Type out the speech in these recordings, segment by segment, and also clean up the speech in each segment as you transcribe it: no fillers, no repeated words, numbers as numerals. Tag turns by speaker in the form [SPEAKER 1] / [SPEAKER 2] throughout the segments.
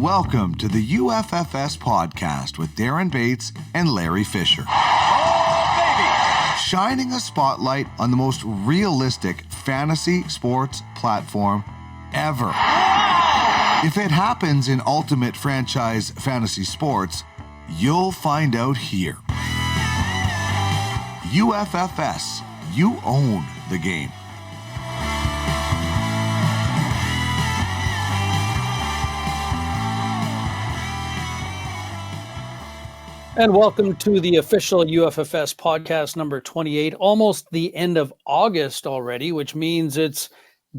[SPEAKER 1] Welcome to the UFFS Podcast with Darren Bates and Larry Fisher. Shining a spotlight on the most realistic fantasy sports platform ever. If it happens in Ultimate Franchise Fantasy Sports, you'll find out here. UFFS, you own the game.
[SPEAKER 2] And welcome to the official UFFS podcast number 28, almost the end of August already, which means it's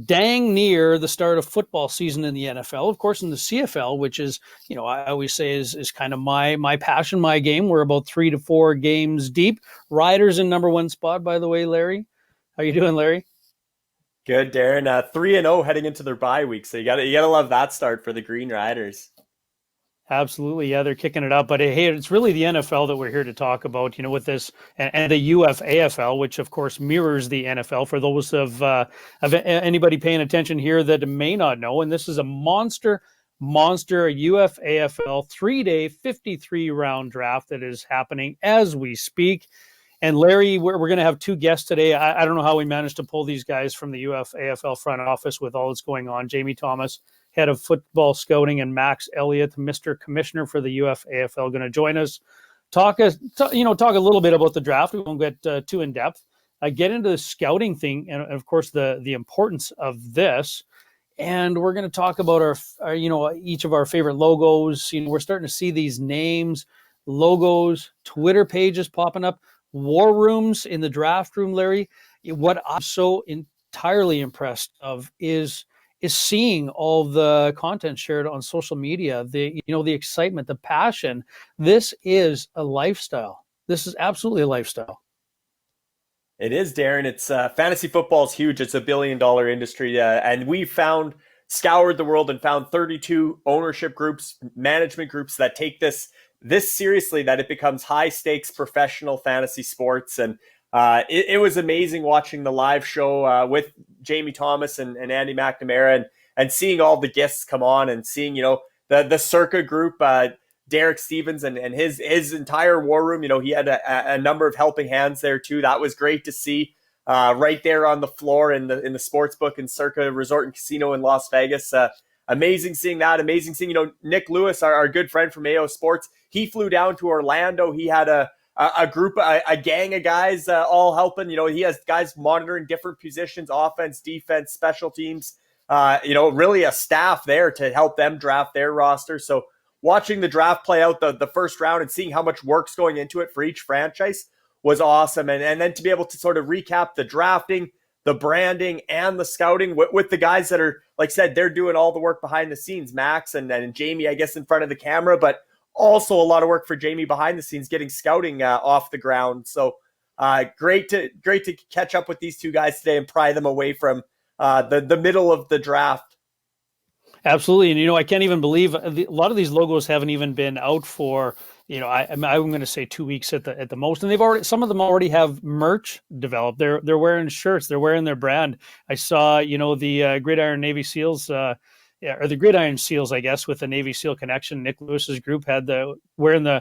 [SPEAKER 2] dang near the start of football season in the NFL. Of course, in the CFL, which is, I always say is kind of my passion, my game. We're about 3 to 4 games deep. Riders in number one spot, by the way, Larry. How you doing, Larry?
[SPEAKER 3] Good, Darren. 3-0 heading into their bye week, so you gotta love that start for the Green Riders.
[SPEAKER 2] Absolutely. Yeah, they're kicking it up. But hey, it's really the NFL that we're here to talk about, with this and the UFAFL, which of course mirrors the NFL for those of anybody paying attention here that may not know. And this is a monster UFAFL 3-day 53 round draft that is happening as we speak. And Larry, we're going to have two guests today. I don't know how we managed to pull these guys from the UFAFL front office with all that's going on. Jamie Thomas, head of football scouting, and Max Elliott, Mr. Commissioner for the UFAFL, going to join us. Talk a little bit about the draft. We won't get too in depth. Get into the scouting thing, and of course the importance of this. And we're going to talk about our each of our favorite logos. We're starting to see these names, logos, Twitter pages popping up, war rooms in the draft room. Larry, what I'm so entirely impressed of is seeing all the content shared on social media, the excitement, the passion. This is a lifestyle. This is absolutely a lifestyle.
[SPEAKER 3] It is, Darren. It's fantasy football is huge. It's $1 billion industry. And we scoured the world and found 32 ownership groups, management groups that take this seriously, that it becomes high stakes professional fantasy sports. And it was amazing watching the live show with Jamie Thomas and Andy McNamara and seeing all the guests come on and seeing, the Circa group, Derek Stevens and his entire war room. He had a number of helping hands there too. That was great to see right there on the floor in the sports book in Circa Resort and Casino in Las Vegas. Amazing seeing that. Amazing seeing, Nick Lewis, our good friend from AO Sports. He flew down to Orlando. He had a group, a gang of guys all helping. He has guys monitoring different positions, offense, defense, special teams, really a staff there to help them draft their roster. So watching the draft play out the first round and seeing how much work's going into it for each franchise was awesome. And then to be able to sort of recap the drafting, the branding, and the scouting with the guys that are, like I said, they're doing all the work behind the scenes, Max and Jamie, I guess, in front of the camera, but also a lot of work for Jamie behind the scenes, getting scouting off the ground. So great to catch up with these two guys today and pry them away from the middle of the draft.
[SPEAKER 2] Absolutely. And, I can't even believe a lot of these logos haven't even been out for, I'm going to say 2 weeks at the most. And some of them already have merch developed. They're wearing shirts. They're wearing their brand. I saw, the Gridiron Navy SEALs, or the Gridiron SEALs, I guess, with the Navy SEAL connection. Nick Lewis's group had repping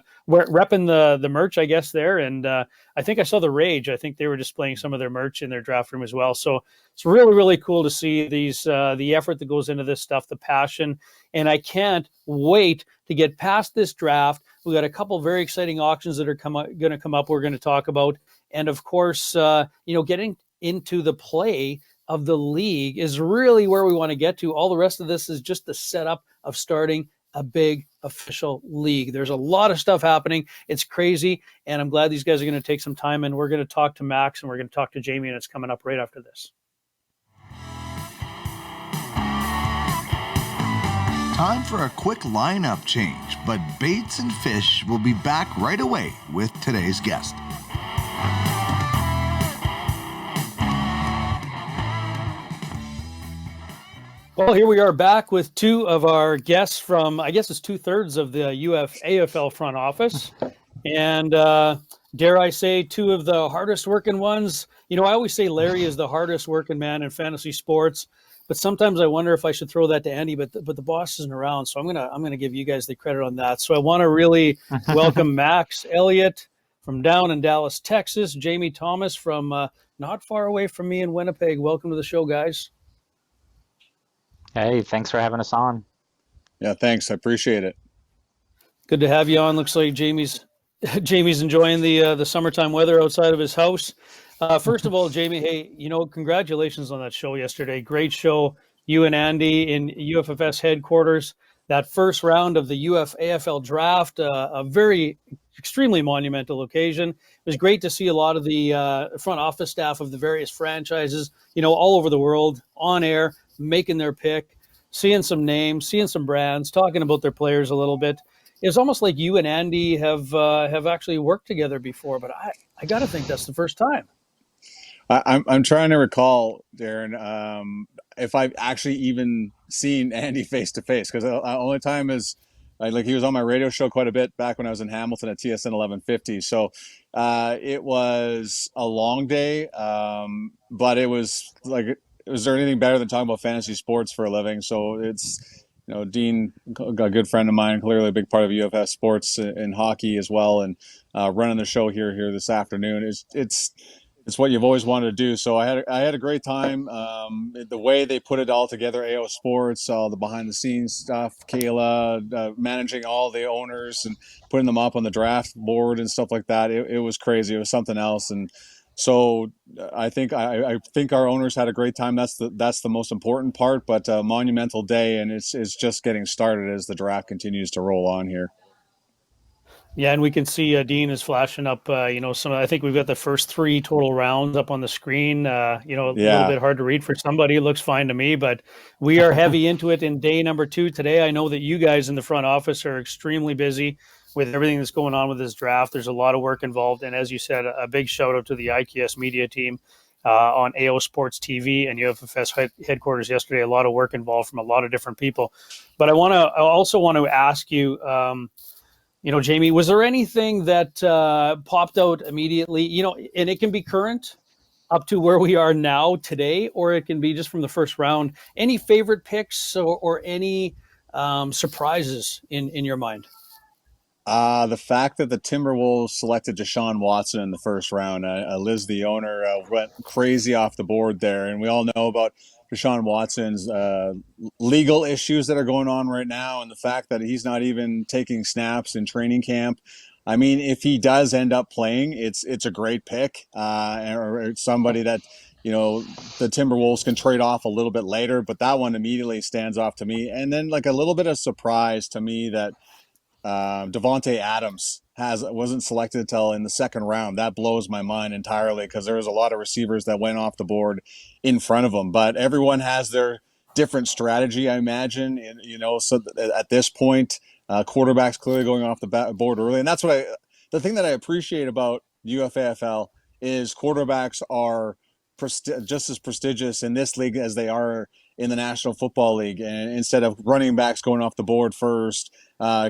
[SPEAKER 2] the merch, I guess, there. And I think I saw the Rage. I think they were displaying some of their merch in their draft room as well. So it's really, really cool to see these the effort that goes into this stuff, the passion. And I can't wait to get past this draft. We got a couple very exciting auctions that are going to come up. We're going to talk about, and of course, getting into the play of the league is really where we want to get to. All the rest of this is just the setup of starting a big official league. There's a lot of stuff happening. It's crazy. And I'm glad these guys are going to take some time, and we're going to talk to Max and we're going to talk to Jamie, and it's coming up right after this.
[SPEAKER 1] Time for a quick lineup change, but Bates and Fish will be back right away with today's guest.
[SPEAKER 2] Well, here we are back with two of our guests from, I guess it's 2/3 of the UFAFL front office. And dare I say, two of the hardest working ones, I always say Larry is the hardest working man in fantasy sports, but sometimes I wonder if I should throw that to Andy, but the boss isn't around. So I'm going to give you guys the credit on that. So I want to really welcome Max Elliott from down in Dallas, Texas, Jamie Thomas from not far away from me in Winnipeg. Welcome to the show, guys.
[SPEAKER 4] Hey, thanks for having us on.
[SPEAKER 5] Yeah, thanks. I appreciate it.
[SPEAKER 2] Good to have you on. Looks like Jamie's enjoying the summertime weather outside of his house. First of all, Jamie, hey, congratulations on that show yesterday. Great show. You and Andy in UFFS headquarters. That first round of the UFAFL draft, a very extremely monumental occasion. It was great to see a lot of the front office staff of the various franchises, all over the world on air, making their pick, seeing some names, seeing some brands, talking about their players a little bit. It's almost like you and Andy have actually worked together before, but I got to think that's the first time.
[SPEAKER 5] I'm trying to recall, Darren, if I've actually even seen Andy face to face, because the only time is like he was on my radio show quite a bit back when I was in Hamilton at TSN 1150. So it was a long day, but it was like, is there anything better than talking about fantasy sports for a living? So it's, Dean, a good friend of mine, clearly a big part of UFF Sports in hockey as well, and running the show here this afternoon. It's what you've always wanted to do. So I had a great time. The way they put it all together, AO Sports, all the behind the scenes stuff, Kayla, managing all the owners and putting them up on the draft board and stuff like that. It was crazy. It was something else. And so I think our owners had a great time. That's the most important part, but a monumental day, and it's just getting started as the draft continues to roll on here.
[SPEAKER 2] Yeah, and we can see Dean is flashing up, I think we've got the first 3 total rounds up on the screen. A little bit hard to read for somebody. It looks fine to me, but we are heavy into it in day number 2 today. I know that you guys in the front office are extremely busy with everything that's going on with this draft. There's a lot of work involved. And as you said, a big shout out to the IKS media team on AO Sports TV and UFFS headquarters yesterday. A lot of work involved from a lot of different people. But I also want to ask you, Jamie, was there anything that popped out immediately, and it can be current up to where we are now today, or it can be just from the first round. Any favorite picks or any surprises in your mind?
[SPEAKER 5] The fact that the Timberwolves selected Deshaun Watson in the first round. Liz, the owner, went crazy off the board there. And we all know about Deshaun Watson's legal issues that are going on right now, and the fact that he's not even taking snaps in training camp. I mean, if he does end up playing, it's a great pick, or somebody that, the Timberwolves can trade off a little bit later, but that one immediately stands off to me. And then like a little bit of surprise to me that Davante Adams wasn't selected until in the second round. That blows my mind entirely, because there was a lot of receivers that went off the board in front of him, but everyone has their different strategy, I imagine. And, so at this point, quarterbacks clearly going off the board early. And that's the thing that I appreciate about UFAFL is quarterbacks are just as prestigious in this league as they are in the National Football League. And instead of running backs going off the board first,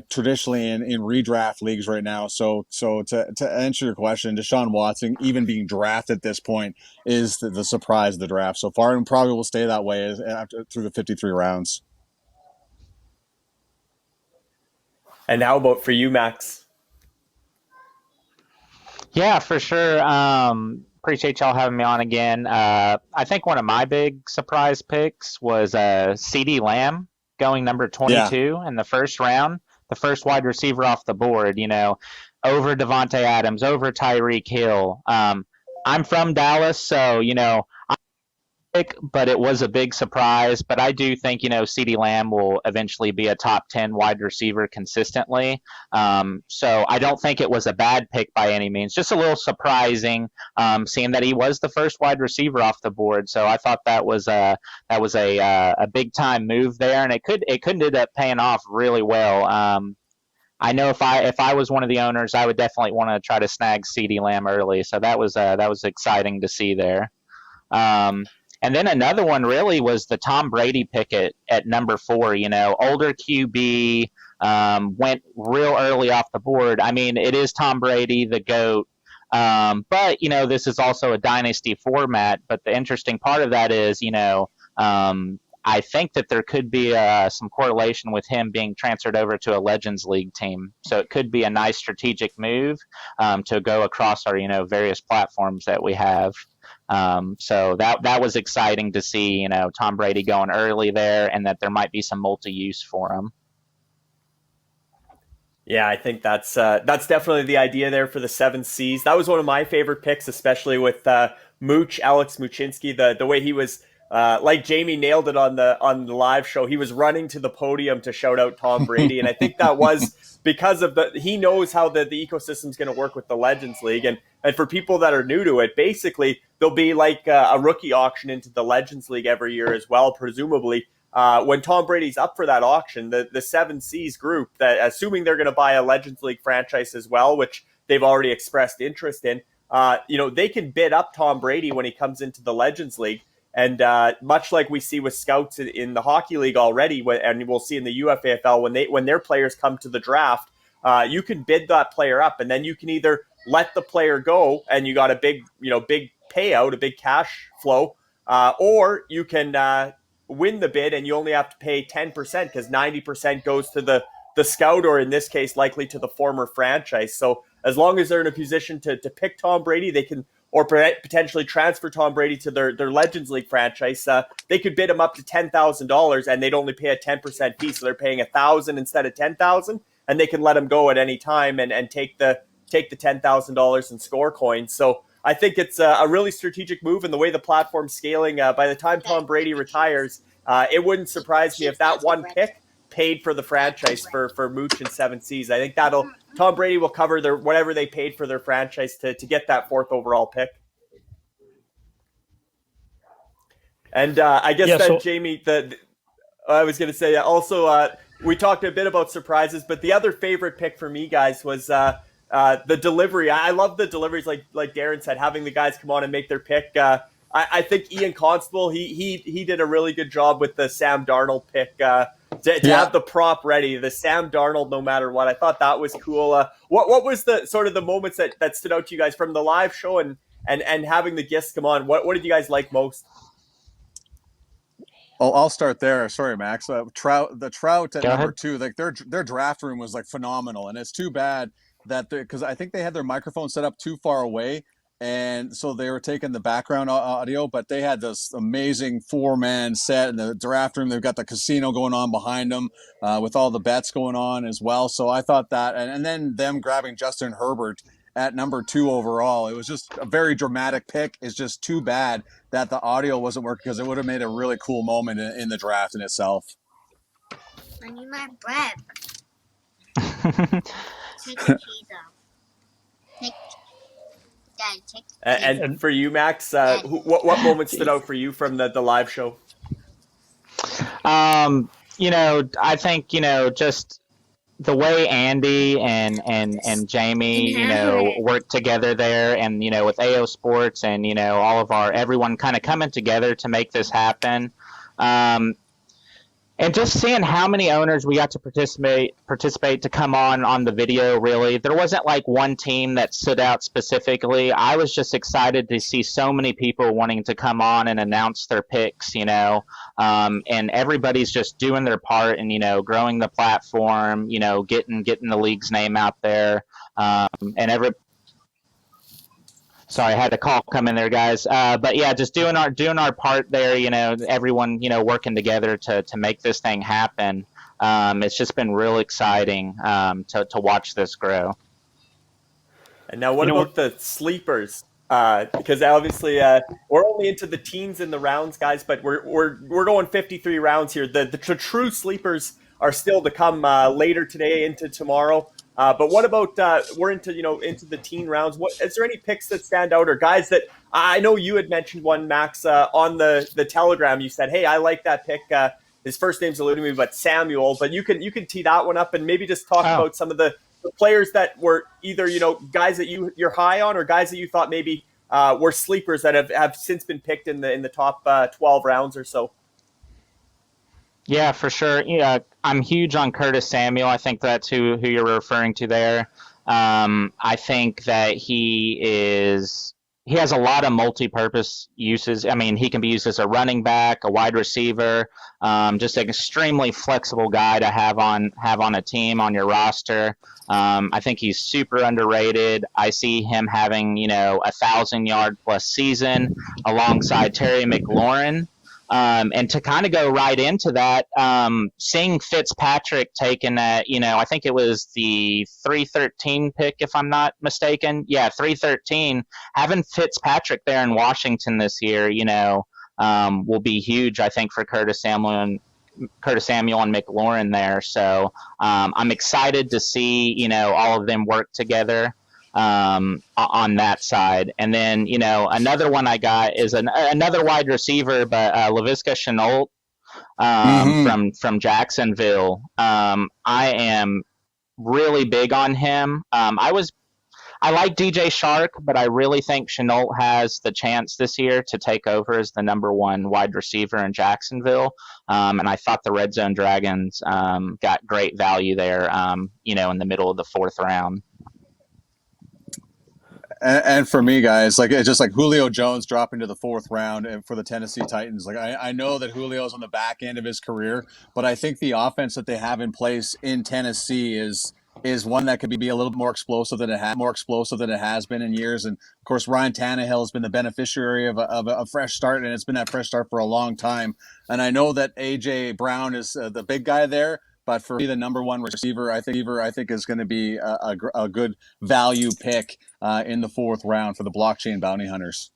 [SPEAKER 5] traditionally in redraft leagues right now. So to answer your question, Deshaun Watson even being drafted at this point is the surprise of the draft so far, and probably will stay that way through the 53 rounds.
[SPEAKER 3] And how about for you, Max?
[SPEAKER 4] Yeah, for sure. Appreciate y'all having me on again. I think one of my big surprise picks was CeeDee Lamb going number 22 in the first round, the first wide receiver off the board, over Davante Adams, over Tyreek Hill. I'm from Dallas, so, but it was a big surprise. But I do think, CeeDee Lamb will eventually be a top 10 wide receiver consistently. So I don't think it was a bad pick by any means. Just a little surprising, seeing that he was the first wide receiver off the board. So I thought that was a big time move there, and it could end up paying off really well. I know if I was one of the owners, I would definitely want to try to snag CeeDee Lamb early. So that was exciting to see there. And then another one really was the Tom Brady pick at number 4. Older QB, went real early off the board. I mean, it is Tom Brady, the GOAT. But, this is also a dynasty format. But the interesting part of that is, I think that there could be some correlation with him being transferred over to a Legends League team. So it could be a nice strategic move to go across our, various platforms that we have. So that was exciting to see, Tom Brady going early there, and that there might be some multi-use for him.
[SPEAKER 3] Yeah, I think that's definitely the idea there for the 7 Cs. That was one of my favorite picks, especially with Mooch, Alex Muchinski, the way he was. Like Jamie nailed it on the live show, he was running to the podium to shout out Tom Brady, and I think that was because of he knows how the ecosystem is going to work with the Legends League, and for people that are new to it, basically there'll be like a rookie auction into the Legends League every year as well, presumably. When Tom Brady's up for that auction, the 7 Cs group, that assuming they're going to buy a Legends League franchise as well, which they've already expressed interest in, they can bid up Tom Brady when he comes into the Legends League. And much like we see with scouts in the hockey league already, and we'll see in the UFAFL when their players come to the draft, you can bid that player up, and then you can either let the player go and you got a big payout, a big cash flow, or you can win the bid and you only have to pay 10% because 90% goes to the scout, or in this case, likely to the former franchise. So as long as they're in a position to pick Tom Brady, they can. Or potentially transfer Tom Brady to their Legends League franchise, they could bid him up to $10,000 and they'd only pay a 10% fee. So they're paying $1,000 instead of $10,000, and they can let him go at any time and take the $10,000 in score coins. So I think it's a really strategic move, and the way the platform's scaling, by the time Tom Brady retires, it wouldn't surprise me if that one pick paid for the franchise for Mooch and 7 Cs. I think Tom Brady will cover whatever they paid for their franchise to get that 4th overall pick. And I guess Jamie, I was going to say also we talked a bit about surprises, but the other favorite pick for me, guys, was the delivery. I love the deliveries, like Darren said, having the guys come on and make their pick. I think Ian Constable, he did a really good job with the Sam Darnold pick. To have the prop ready, the Sam Darnold, no matter what. I thought that was cool. What was the sort of the moments that stood out to you guys from the live show and having the guests come on? What did you guys like most?
[SPEAKER 5] Oh, I'll start there. Sorry, Max. The Trout at
[SPEAKER 4] Go
[SPEAKER 5] number
[SPEAKER 4] ahead.
[SPEAKER 5] 2, like their draft room was like phenomenal, and it's too bad that because I think they had their microphone set up too far away. And so they were taking the background audio, but they had this amazing 4-man set in the draft room. They've got the casino going on behind them with all the bets going on as well. So I thought that, and then them grabbing Justin Herbert at number 2 overall, it was just a very dramatic pick. It's just too bad that the audio wasn't working, because it would have made a really cool moment in the draft in itself.
[SPEAKER 6] I need my bread. Take the cheese off.
[SPEAKER 3] And for you, Max, what moment stood out for you from the live show?
[SPEAKER 4] I think, just the way Andy and Jamie, worked together there, and, with AO Sports and, all of everyone kind of coming together to make this happen. And just seeing how many owners we got to participate to come on the video, really. There wasn't like one team that stood out specifically. I was just excited to see so many people wanting to come on and announce their picks, and everybody's just doing their part and, growing the platform, getting the league's name out there. Sorry, I had a call come in there, guys. But yeah, just doing our part there. Everyone working together to make this thing happen. It's just been real exciting to watch this grow.
[SPEAKER 3] And now, what about the sleepers? Because obviously we're only into the teens in the rounds, guys. But we're going 53 rounds here. The true sleepers are still to come later today into tomorrow. But what about we're into the teen rounds? What is there any picks that stand out, or guys that I know you had mentioned one, Max, on the Telegram? You said, "Hey, I like that pick." His first name's eluding me, but Samuel. But you can tee that one up and maybe just talk about some of the players that were either guys that you're high on, or guys that you thought maybe were sleepers that have since been picked in the top 12 rounds or so.
[SPEAKER 4] Yeah, for sure. Yeah, I'm huge on Curtis Samuel. I think that's who you're referring to there. I think that he has a lot of multi-purpose uses. I mean, he can be used as a running back, a wide receiver, just an extremely flexible guy to have on a team, on your roster. I think he's super underrated. I see him having, 1,000-yard plus season alongside Terry McLaurin. And to kind of go right into that, seeing Fitzpatrick taken at, I think it was the 313 pick, if I'm not mistaken. Yeah, 313. Having Fitzpatrick there in Washington this year, will be huge, I think, for Curtis Samuel and McLaurin there. So I'm excited to see, all of them work together on that side. And then, another one I got is another wide receiver, but Laviska Shenault from Jacksonville. I am really big on him. I like DJ Shark, but I really think Shenault has the chance this year to take over as the number one wide receiver in Jacksonville. And I thought the Red Zone Dragons got great value there, in the middle of the fourth round.
[SPEAKER 5] And for me, guys, it's just like Julio Jones dropping to the fourth round, and for the Tennessee Titans, I know that Julio's on the back end of his career, but I think the offense that they have in place in Tennessee is one that could be a little more explosive than it has been in years. And of course, Ryan Tannehill has been the beneficiary of a fresh start, and it's been that fresh start for a long time. And I know that AJ Brown is the big guy there. But for me, the number one receiver, I think is going to be a good value pick in the fourth round for the blockchain bounty hunters.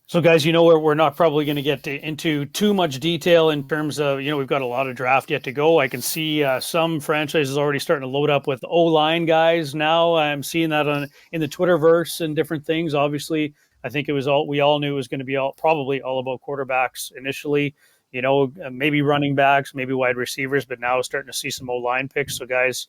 [SPEAKER 2] So, guys, we're not probably going to get into too much detail in terms of, we've got a lot of draft yet to go. I can see some franchises already starting to load up with O-line guys now. I'm seeing that in the Twitterverse and different things. Obviously, I think we all knew it was going to be probably all about quarterbacks initially. Maybe running backs, maybe wide receivers, but now starting to see some O-line picks. So guys,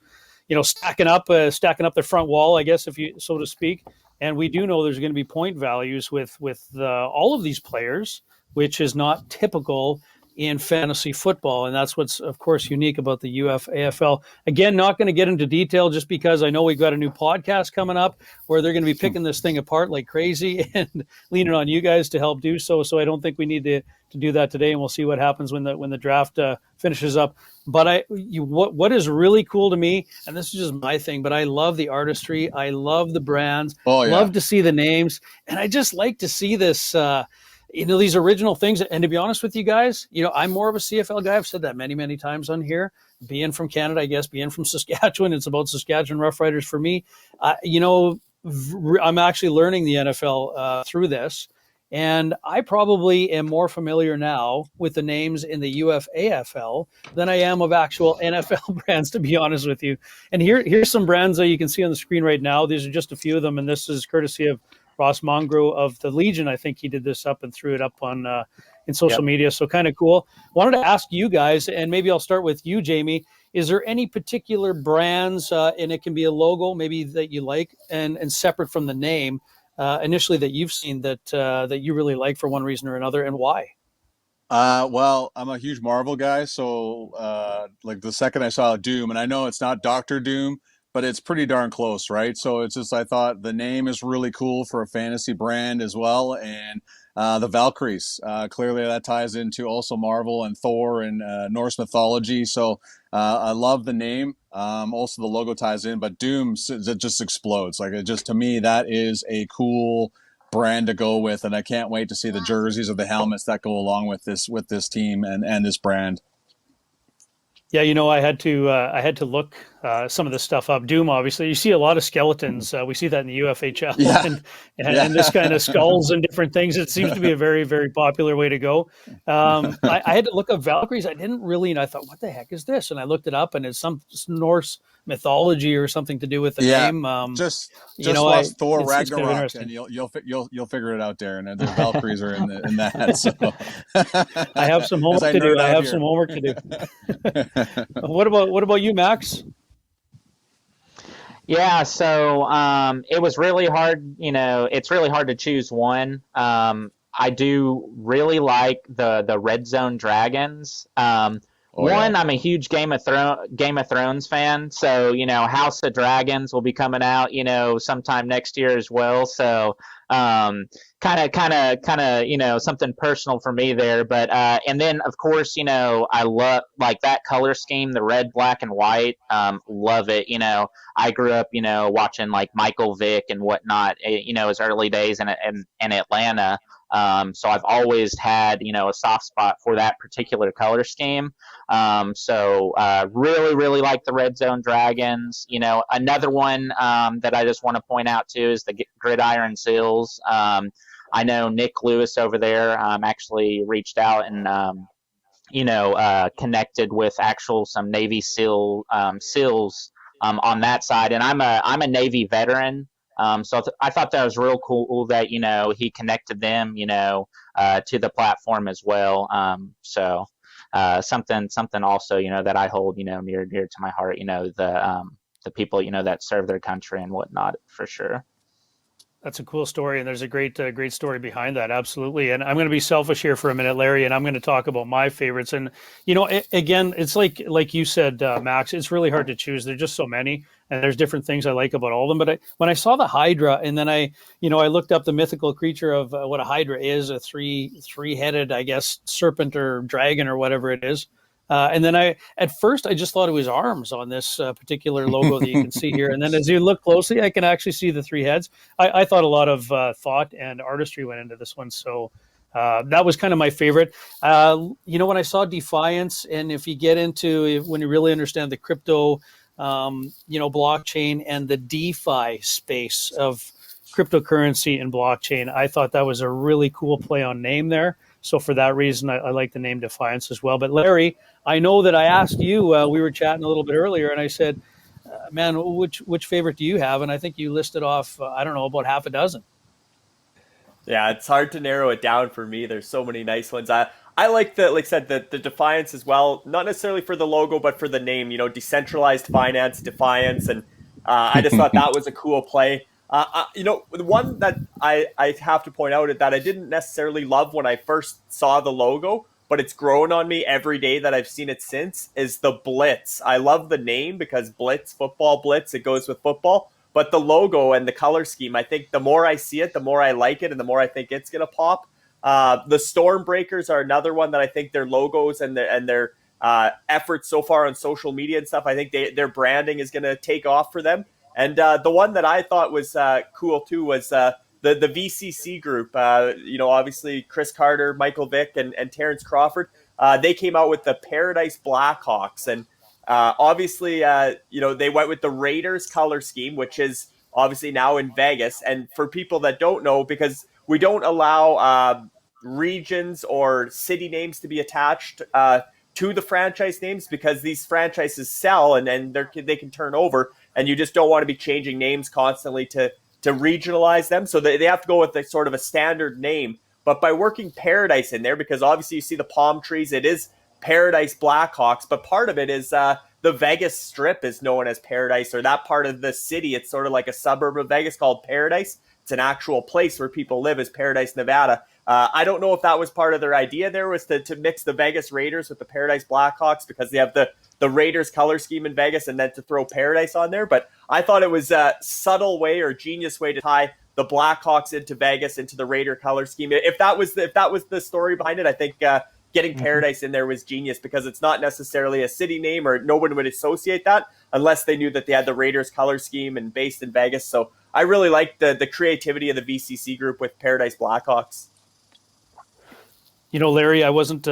[SPEAKER 2] stacking up the front wall, I guess, if you so to speak. And we do know there's going to be point values with all of these players, which is not typical in fantasy football. And that's what's, of course, unique about the UFAFL. Again, not going to get into detail just because I know we've got a new podcast coming up where they're going to be picking this thing apart like crazy and leaning on you guys to help do so. So I don't think we need to do that today, and we'll see what happens when the draft finishes up. But what is really cool to me, and this is just my thing, but I love the artistry. I love the brands. Oh, yeah. Love to see the names. And I just like to see this, these original things. And to be honest with you guys, I'm more of a CFL guy. I've said that many, many times on here. Being from Canada, I guess, being from Saskatchewan, it's about Saskatchewan Roughriders for me. I'm actually learning the NFL through this. And I probably am more familiar now with the names in the UFAFL than I am of actual NFL brands, to be honest with you. And here's some brands that you can see on the screen right now. These are just a few of them, and this is courtesy of Ross Mongro of the Legion. I think he did this up and threw it up on in social media, so kind of cool. Wanted to ask you guys, and maybe I'll start with you, Jamie. Is there any particular brands, and it can be a logo maybe that you like, and separate from the name, initially that you've seen that you really like for one reason or another, and why?
[SPEAKER 5] Well, I'm a huge Marvel guy, so the second I saw Doom, and I know it's not Doctor Doom, but it's pretty darn close, right? So it's just, I thought the name is really cool for a fantasy brand as well, and the Valkyries, clearly that ties into also Marvel and Thor and Norse mythology. So I love the name. Also the logo ties in, but Doom, it just explodes. To me, that is a cool brand to go with, and I can't wait to see the jerseys or the helmets that go along with this team and this brand.
[SPEAKER 2] Yeah, I had to look some of this stuff up. Doom, obviously, you see a lot of skeletons. We see that in the UFHL and this kind of skulls and different things. It seems to be a very, very popular way to go. I had to look up Valkyries. I didn't really, and I thought, what the heck is this? And I looked it up, and it's some Norse mythology or something to do with the name.
[SPEAKER 5] Just watch Thor Ragnarok, and you'll figure it out, Darren. And the Valkyries are in that. So.
[SPEAKER 2] I have some homework to do. I have some homework to do. What about you, Max?
[SPEAKER 4] Yeah, so it was really hard. It's really hard to choose one. I do really like the Red Zone Dragons. One, I'm a huge Game of Thrones fan, so House of Dragons will be coming out, sometime next year as well. So, kind of, something personal for me there. But and then of course, I love like that color scheme, the red, black, and white. Love it. I grew up, watching like Michael Vick and whatnot. His early days in Atlanta. So I've always had, a soft spot for that particular color scheme. So really, really like the Red Zone Dragons. Another one that I just want to point out too is the Gridiron Seals. I know Nick Lewis over there actually reached out and connected with some Navy SEALs on that side, and I'm a Navy veteran. So I thought that was real cool that, he connected them, to the platform as well. So something also, that I hold, near to my heart, the people, that serve their country and whatnot, for sure.
[SPEAKER 2] That's a cool story, and there's a great story behind that. Absolutely. And I'm going to be selfish here for a minute, Larry, and I'm going to talk about my favorites. And again, it's like you said, Max, it's really hard to choose. There's just so many, and there's different things I like about all of them. But when I saw the Hydra, and then I looked up the mythical creature of what a Hydra is, a three-headed, I guess, serpent or dragon or whatever it is. And then at first I just thought it was arms on this particular logo that you can see here. And then as you look closely, I can actually see the three heads. I thought a lot of thought and artistry went into this one. So that was kind of my favorite. When I saw Defiance, and if you get into, when you really understand the crypto, blockchain and the DeFi space of cryptocurrency and blockchain, I thought that was a really cool play on name there. So for that reason, I like the name Defiance as well. But Larry, I know that I asked you, we were chatting a little bit earlier, and I said, man, which favorite do you have? And I think you listed off, about half a dozen.
[SPEAKER 3] Yeah, it's hard to narrow it down for me. There's so many nice ones. I like the Defiance as well, not necessarily for the logo, but for the name, decentralized finance, Defiance. And I just thought that was a cool play. The one that I have to point out that I didn't necessarily love when I first saw the logo, but it's grown on me every day that I've seen it since, is the Blitz. I love the name because Blitz, football Blitz, it goes with football. But the logo and the color scheme, I think the more I see it, the more I like it, and the more I think it's going to pop. The Stormbreakers are another one that I think their logos and their efforts so far on social media and stuff, I think their branding is going to take off for them. And the one that I thought was cool too was the VCC group. Obviously Chris Carter, Michael Vick, and Terrence Crawford. They came out with the Paradise Blackhawks, and obviously they went with the Raiders color scheme, which is obviously now in Vegas. And for people that don't know, because we don't allow regions or city names to be attached to the franchise names, because these franchises sell and they can turn over, and you just don't want to be changing names constantly to regionalize them. So they have to go with a sort of a standard name. But by working Paradise in there, because obviously you see the palm trees, it is Paradise Blackhawks, but part of it is the Vegas Strip is known as Paradise, or that part of the city. It's sort of like a suburb of Vegas called Paradise. It's an actual place where people live, is Paradise, Nevada. I don't know if that was part of their idea there, was to mix the Vegas Raiders with the Paradise Blackhawks, because they have the Raiders color scheme in Vegas, and then to throw Paradise on there. But I thought it was a subtle way or genius way to tie the Blackhawks into Vegas, into the Raider color scheme. If that was the story behind it, I think getting Paradise in there was genius, because it's not necessarily a city name, or no one would associate that unless they knew that they had the Raiders color scheme and based in Vegas. So I really liked the creativity of the VCC group with Paradise Blackhawks.
[SPEAKER 2] Larry, I wasn't.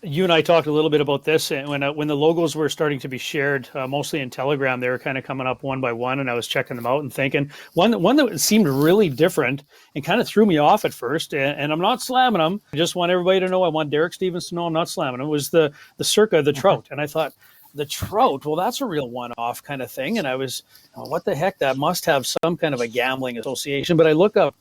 [SPEAKER 2] You and I talked a little bit about this, and when the logos were starting to be shared, mostly in Telegram, they were kind of coming up one by one, and I was checking them out and thinking one that seemed really different and kind of threw me off at first. And I'm not slamming them. I just want everybody to know. I want Derek Stevens to know I'm not slamming them. It was the Circa, the Trout, and I thought, the Trout, well, that's a real one-off kind of thing. And I was, what the heck? That must have some kind of a gambling association. But I look up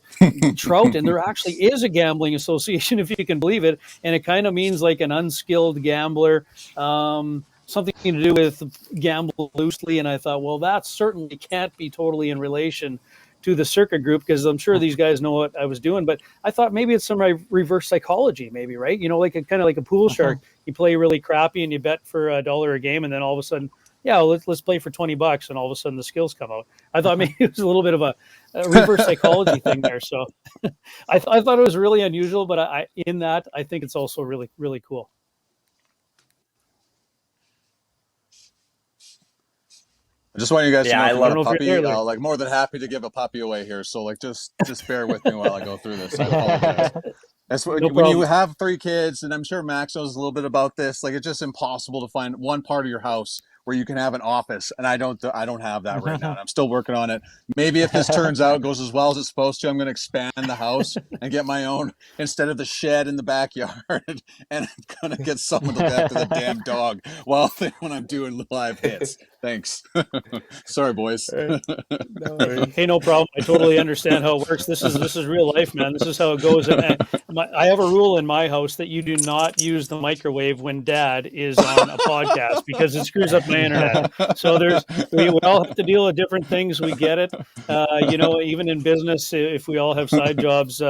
[SPEAKER 2] Trout, and there actually is a gambling association, if you can believe it. And it kind of means like an unskilled gambler, something to do with gamble loosely. And I thought, well, that certainly can't be totally in relation to the circuit group, because I'm sure these guys know what I was doing. But I thought maybe it's some reverse psychology, maybe, right? You know, like kind of like a pool shark. You play really crappy and you bet for $1 a game, and then all of a sudden, yeah, let's play for $20, and all of a sudden the skills come out. I thought maybe it was a little bit of a reverse psychology thing there. So I thought it was really unusual, but I think it's also really, really cool.
[SPEAKER 5] I just want you guys to know,
[SPEAKER 3] I
[SPEAKER 5] I
[SPEAKER 3] love
[SPEAKER 5] love a puppy. Like, more than happy to give a puppy away here. So like, just bear with me while I go through this. I apologize. That's what, when you have 3 kids, and I'm sure Max knows a little bit about this. Like, it's just impossible to find one part of your house where you can have an office, and I don't have that right now. And I'm still working on it. Maybe if this turns out, goes as well as it's supposed to, I'm going to expand the house and get my own instead of the shed in the backyard. And I'm going to get someone to look after the damn dog when I'm doing live hits. Thanks. Sorry, boys.
[SPEAKER 2] Hey, no problem. I totally understand how it works. This is real life, man. This is how it goes. And I have a rule in my house that you do not use the microwave when Dad is on a podcast, because it screws up my internet. So we all have to deal with different things. We get it. You know, even in business, if we all have side jobs,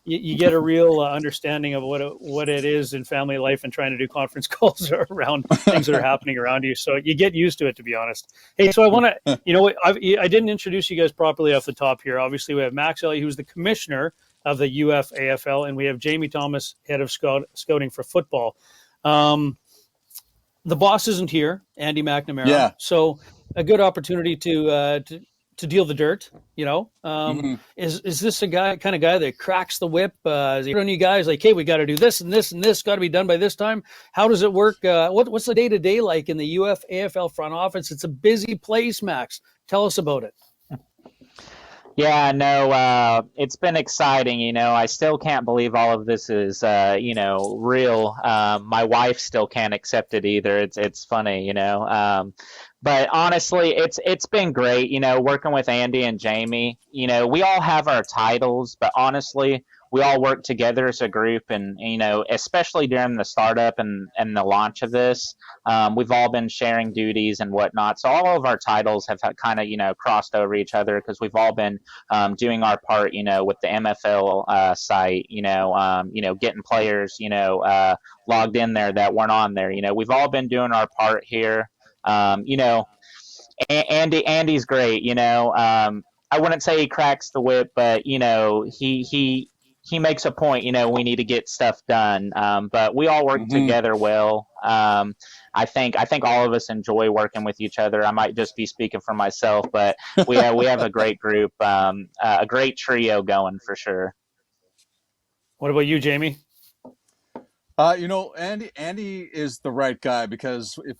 [SPEAKER 2] you get a real understanding of what it is in family life and trying to do conference calls around things that are happening around you. So you get used to it, to be honest. Hey, so I want to, you know, I didn't introduce you guys properly off the top here. Obviously, we have Max Elliott, who's the commissioner of the UFAFL, and we have Jamie Thomas, head of scouting for football. The boss isn't here, Andy McNamara. Yeah. So a good opportunity to deal the dirt, you know. Is this a kind of guy that cracks the whip? Is he on you guys like, hey, we got to do this and this and this, got to be done by this time? How does it work? What's the day-to-day like in the UFAFL front office? It's a busy place, Max. Tell us about it.
[SPEAKER 4] Yeah, no, it's been exciting. You know, I still can't believe all of this is, you know, real. My wife still can't accept it either. It's funny, you know. But honestly, it's been great, you know, working with Andy and Jamie. You know, we all have our titles, but honestly, we all work together as a group, and, you know, especially during the startup and the launch of this, we've all been sharing duties and whatnot. So all of our titles have kind of, you know, crossed over each other, because we've all been doing our part, you know, with the MFL site, you know, getting players, you know, logged in there that weren't on there. You know, we've all been doing our part here. You know, Andy's great, you know. I wouldn't say he cracks the whip, but, you know, he makes a point, you know, we need to get stuff done. But we all work together well. I think all of us enjoy working with each other. I might just be speaking for myself, but we have a great group, a great trio going for sure.
[SPEAKER 2] What about you, Jamie?
[SPEAKER 5] You know, Andy is the right guy, because if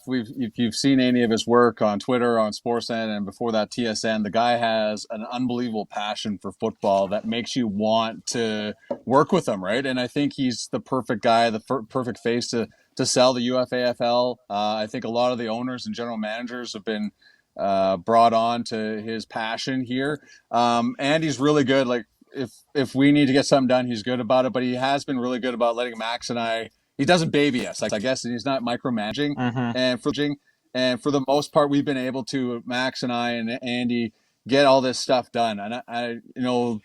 [SPEAKER 5] you've seen any of his work on Twitter, on SportsN, and before that TSN, the guy has an unbelievable passion for football that makes you want to work with him, right? And I think he's the perfect guy, the perfect face to sell the UFAFL. I think a lot of the owners and general managers have been brought on to his passion here. Andy's really good. Like, if we need to get something done, he's good about it, but he has been really good about letting Max and I, he doesn't baby us, I guess, and he's not micromanaging. And for the most part, we've been able to, Max and I and Andy, get all this stuff done. And I you know,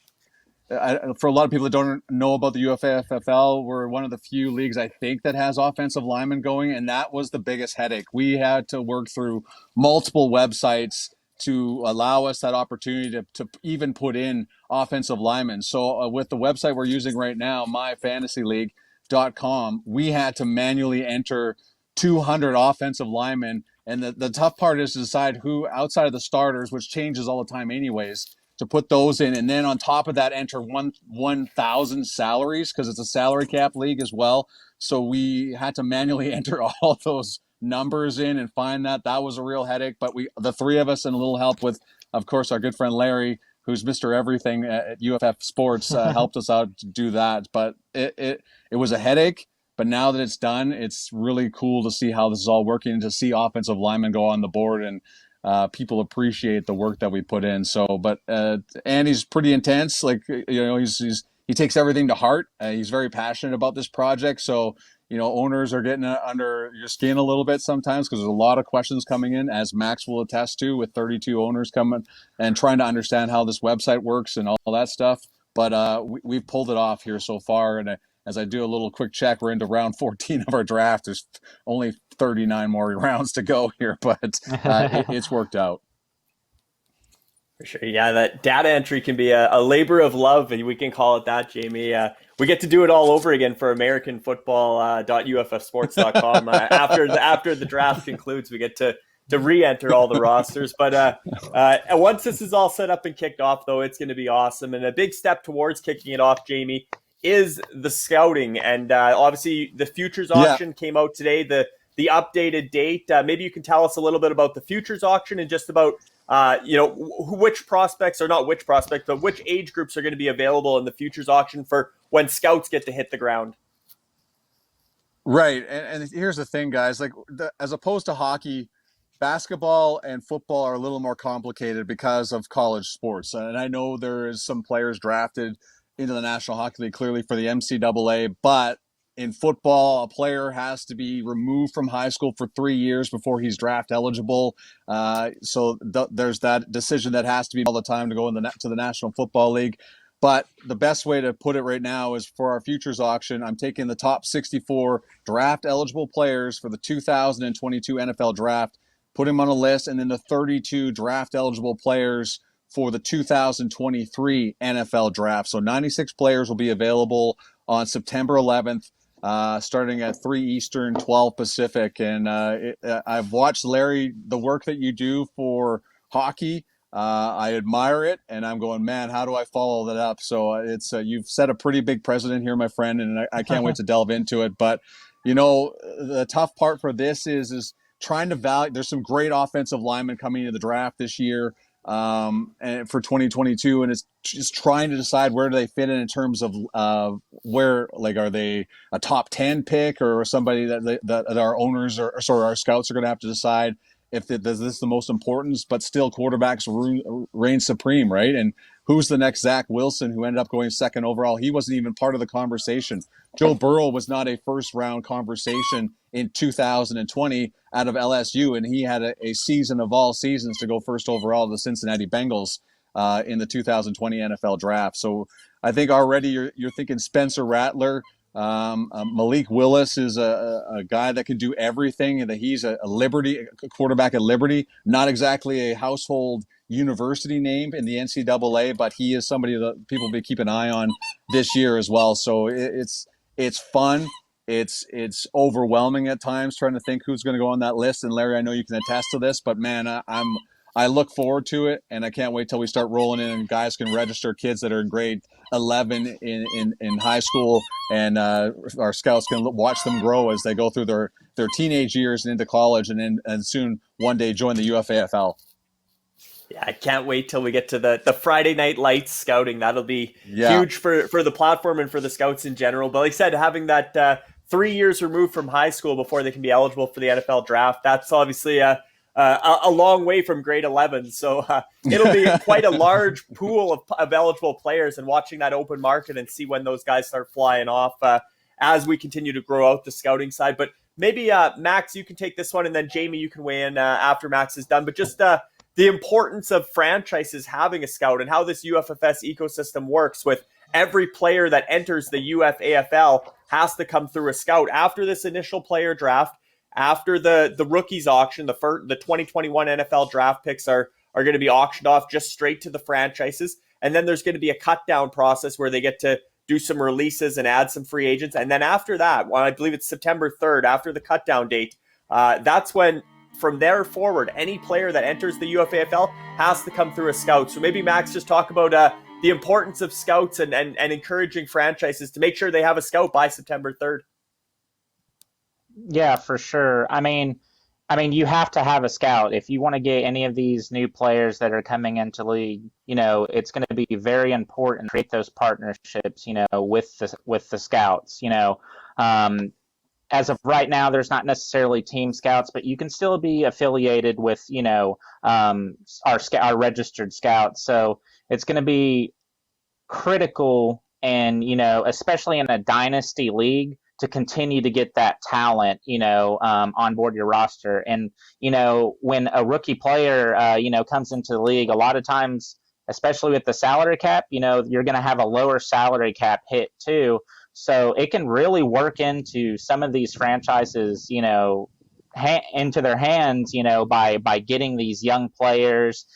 [SPEAKER 5] for a lot of people that don't know about the UFFL, we're one of the few leagues, I think, that has offensive linemen going, and that was the biggest headache. We had to work through multiple websites to allow us that opportunity to even put in offensive linemen. So with the website we're using right now, myfantasyleague.com, we had to manually enter 200 offensive linemen. And the tough part is to decide who, outside of the starters, which changes all the time anyways, to put those in. And then on top of that, enter 1,000 salaries, because it's a salary cap league as well. So we had to manually enter all those numbers in and find that. That was a real headache, but the three of us, and a little help with, of course, our good friend Larry, who's Mr. Everything at UFF Sports, helped us out to do that. But it was a headache, but now that it's done, it's really cool to see how this is all working, and to see offensive linemen go on the board, and people appreciate the work that we put in. So, but Andy's pretty intense. Like, you know, he takes everything to heart. He's very passionate about this project. So owners are getting under your skin a little bit sometimes because there's a lot of questions coming in, as Max will attest to, with 32 owners coming and trying to understand how this website works and all that stuff. But we've pulled it off here so far. And as I do a little quick check, we're into round 14 of our draft. There's only 39 more rounds to go here, but it's worked out.
[SPEAKER 3] For sure. Yeah, that data entry can be a labor of love, and we can call it that, Jamie. We get to do it all over again for AmericanFootball.UFFSports.com. After the draft concludes, we get to re-enter all the rosters. But once this is all set up and kicked off, though, it's going to be awesome. And a big step towards kicking it off, Jamie, is the scouting. And obviously, the futures auction came out today, the updated date. Maybe you can tell us a little bit about the futures auction and just about which prospects, or not which prospects, but which age groups are going to be available in the futures auction for when scouts get to hit the ground.
[SPEAKER 5] Right. And here's the thing, guys, as opposed to hockey, basketball and football are a little more complicated because of college sports. And I know there is some players drafted into the National Hockey League clearly for the NCAA, but in football, a player has to be removed from high school for 3 years before he's draft eligible. So there's that decision that has to be all the time to go to the National Football League. But the best way to put it right now is for our futures auction, I'm taking the top 64 draft eligible players for the 2022 NFL draft, putting them on a list, and then the 32 draft eligible players for the 2023 NFL draft. So 96 players will be available on September 11th. Starting at 3 Eastern, 12 Pacific. And I've watched, Larry, the work that you do for hockey. I admire it, and I'm going, man, how do I follow that up? So it's you've set a pretty big precedent here, my friend, and I can't wait to delve into it. But, the tough part for this is trying to value. There's some great offensive linemen coming into the draft this year. And for 2022, and it's just trying to decide where do they fit in terms of where, are they a top 10 pick or somebody that our owners our scouts are going to have to decide if this is the most importance, but still quarterbacks reign supreme, right? And who's the next Zach Wilson, who ended up going second overall? He wasn't even part of the conversation. Joe Burrow was not a first round conversation in 2020 out of LSU, and he had a season of all seasons to go first overall to the Cincinnati Bengals in the 2020 NFL draft. So I think already you're thinking Spencer Rattler. Malik Willis is a guy that can do everything, and that he's a quarterback at Liberty, not exactly a household university name in the NCAA, but he is somebody that people will be keeping an eye on this year as well. So it's fun. It's overwhelming at times trying to think who's going to go on that list. And Larry, I know you can attest to this, but man, I look forward to it, and I can't wait till we start rolling in and guys can register kids that are in grade 11 in high school, and our scouts can watch them grow as they go through their teenage years and into college, and soon one day join the UFAFL.
[SPEAKER 3] Yeah, I can't wait till we get to the Friday Night Lights scouting. That'll be huge for the platform and for the scouts in general. But like I said, having that 3 years removed from high school before they can be eligible for the NFL draft, that's obviously a long way from grade 11. So it'll be quite a large pool of eligible players, and watching that open market and see when those guys start flying off as we continue to grow out the scouting side. But maybe, Max, you can take this one, and then Jamie, you can weigh in after Max is done. But just the importance of franchises having a scout and how this UFFS ecosystem works with every player that enters the UFAFL has to come through a scout. After this initial player draft, after the rookies auction, the 2021 NFL draft picks are going to be auctioned off just straight to the franchises. And then there's going to be a cut down process where they get to do some releases and add some free agents. And then after that, well, I believe it's September 3rd, after the cut down date, that's when from there forward, any player that enters the UFAFL has to come through a scout. So maybe Max, just talk about the importance of scouts and encouraging franchises to make sure they have a scout by September 3rd.
[SPEAKER 4] Yeah, for sure. I mean, you have to have a scout if you want to get any of these new players that are coming into league. It's going to be very important to create those partnerships, with the scouts. As of right now, there's not necessarily team scouts, but you can still be affiliated with, our registered scouts. So it's going to be critical, and especially in a dynasty league, to continue to get that talent, on board your roster. And, when a rookie player, comes into the league, a lot of times, especially with the salary cap, you're going to have a lower salary cap hit too. So it can really work into some of these franchises, into their hands, by getting these young players,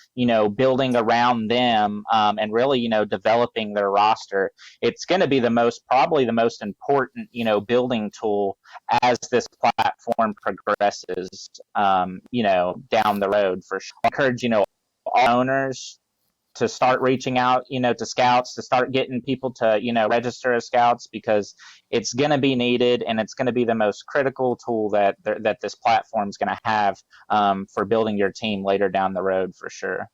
[SPEAKER 4] building around them, and really, developing their roster. It's going to be probably the most important, building tool as this platform progresses, down the road for sure. I encourage, all owners to start reaching out, to scouts, to start getting people to, register as scouts, because it's going to be needed, and it's going to be the most critical tool that this platform is going to have for building your team later down the road for sure.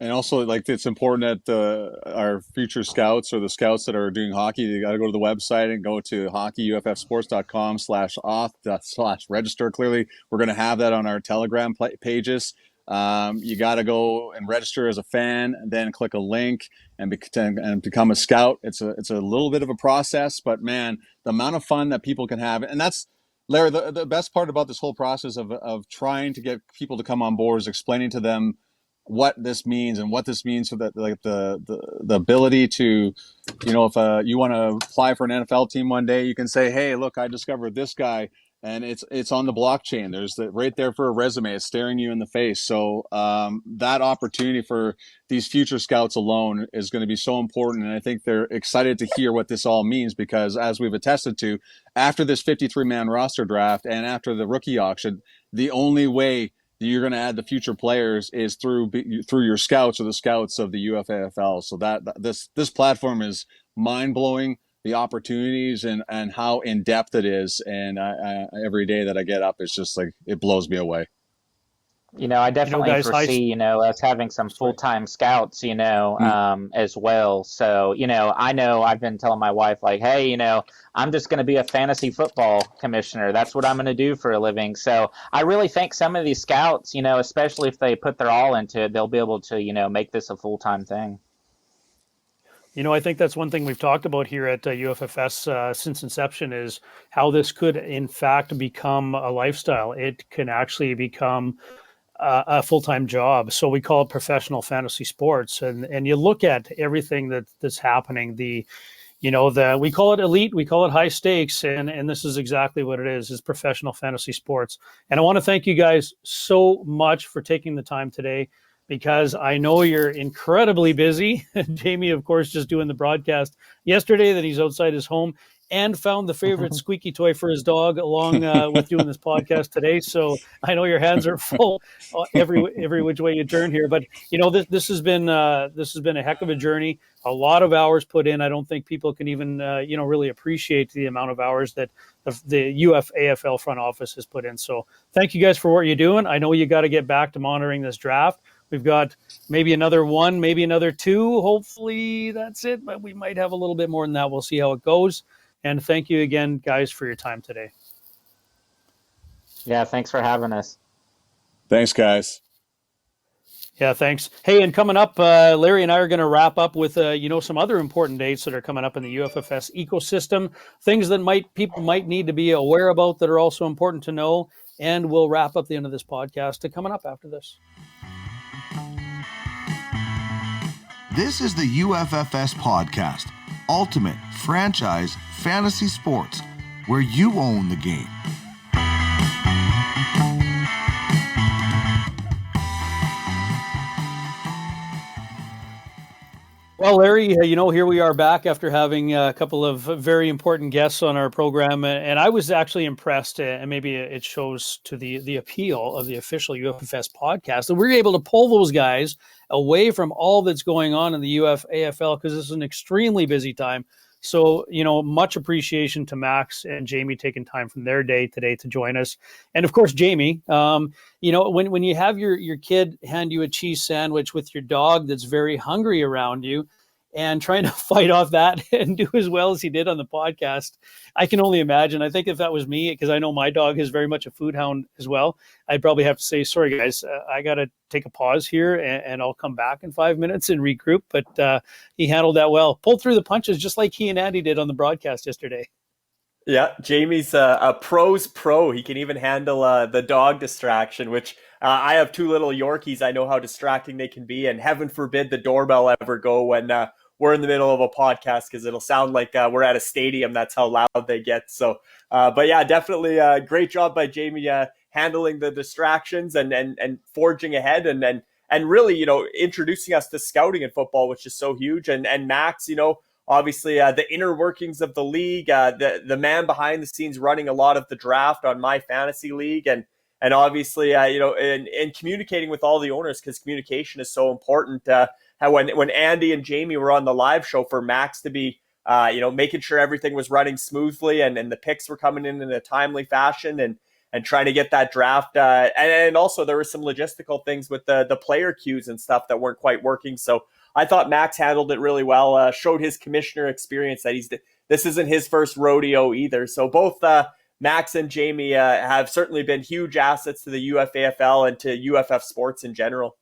[SPEAKER 5] And also, it's important that our future scouts, or the scouts that are doing hockey, they got to go to the website and go to hockeyuffsports.com/auth/register. Clearly, we're going to have that on our Telegram pages. You got to go and register as a fan, and then click a link and become a scout. It's a little bit of a process, but man, the amount of fun that people can have, and that's, Larry, the best part about this whole process of trying to get people to come on board is explaining to them what this means and what this means, so that the ability to, if you want to apply for an NFL team one day, you can say, hey, look, I discovered this guy. And it's on the blockchain. There's right there for a resume. It's staring you in the face. So that opportunity for these future scouts alone is going to be so important. And I think they're excited to hear what this all means, because as we've attested to, after this 53-man roster draft and after the rookie auction, the only way that you're going to add the future players is through your scouts, or the scouts of the UFAFL. So that this platform is mind-blowing. The opportunities and how in depth it is, and I every day that I get up, it's just it blows me away.
[SPEAKER 4] I definitely foresee, us having some full-time scouts, as well. So, I know I've been telling my wife, hey, I'm just going to be a fantasy football commissioner. That's what I'm going to do for a living. So I really think some of these scouts, especially if they put their all into it, they'll be able to, make this a full-time thing.
[SPEAKER 2] I think that's one thing we've talked about here at UFFS since inception, is how this could, in fact, become a lifestyle. It can actually become a full-time job. So we call it professional fantasy sports. And you look at everything that's happening, we call it elite, we call it high stakes. And this is exactly what it is professional fantasy sports. And I want to thank you guys so much for taking the time today, because I know you're incredibly busy. Jamie, of course, just doing the broadcast yesterday that he's outside his home, and found the favorite squeaky toy for his dog along with doing this podcast today. So I know your hands are full every which way you turn here. But this has been a heck of a journey. A lot of hours put in. I don't think people can even really appreciate the amount of hours that the UFAFL front office has put in. So thank you guys for what you're doing. I know you got to get back to monitoring this draft. We've got maybe another one, maybe another two. Hopefully that's it, but we might have a little bit more than that. We'll see how it goes. And thank you again, guys, for your time today.
[SPEAKER 4] Yeah, thanks for having us.
[SPEAKER 5] Thanks, guys.
[SPEAKER 2] Yeah, thanks. Hey, and coming up, Larry and I are going to wrap up with, some other important dates that are coming up in the UFFS ecosystem, things that people might need to be aware about that are also important to know. And we'll wrap up the end of this podcast coming up after this.
[SPEAKER 1] This is the UFFS Podcast, ultimate franchise fantasy sports, where you own the game.
[SPEAKER 2] Well, Larry, here we are back after having a couple of very important guests on our program, and I was actually impressed, and maybe it shows to the appeal of the official UFFS podcast, that we're able to pull those guys away from all that's going on in the UFAFL, because this is an extremely busy time. So, much appreciation to Max and Jamie taking time from their day today to join us. And of course, Jamie, when you have your kid hand you a cheese sandwich with your dog that's very hungry around you, and trying to fight off that and do as well as he did on the podcast. I can only imagine. I think if that was me, because I know my dog is very much a food hound as well, I'd probably have to say, sorry guys, I got to take a pause here and I'll come back in 5 minutes and regroup. But he handled that well, pulled through the punches just like he and Andy did on the broadcast yesterday.
[SPEAKER 3] Yeah, Jamie's a pro's pro. He can even handle the dog distraction, which I have 2 little Yorkies. I know how distracting they can be, and heaven forbid the doorbell ever go when we're in the middle of a podcast, because it'll sound like we're at a stadium. That's how loud they get. So, but yeah, definitely a great job by Jamie handling the distractions and forging ahead and really, introducing us to scouting in football, which is so huge. And Max, obviously the inner workings of the league, the man behind the scenes running a lot of the draft on my fantasy league, and obviously in communicating with all the owners, because communication is so important. When Andy and Jamie were on the live show, for Max to be making sure everything was running smoothly and the picks were coming in a timely fashion, and trying to get that draft, and also there were some logistical things with the player queues and stuff that weren't quite working. So I thought Max handled it really well, showed his commissioner experience, that this isn't his first rodeo either. So both Max and Jamie have certainly been huge assets to the UFAFL and to UFF Sports in general.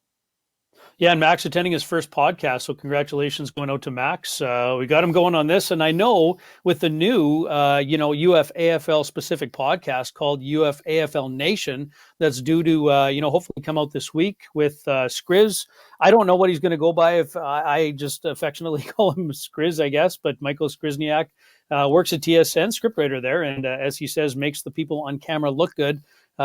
[SPEAKER 2] Yeah, and Max attending his first podcast, so congratulations going out to Max. We got him going on this, and I know with the new, UFAFL specific podcast called UFAFL Nation that's due to, hopefully come out this week with Skriz. I don't know what he's going to go by. If I just affectionately call him Skriz, I guess, but Michael Skrizniak works at TSN, scriptwriter there, and as he says, makes the people on camera look good.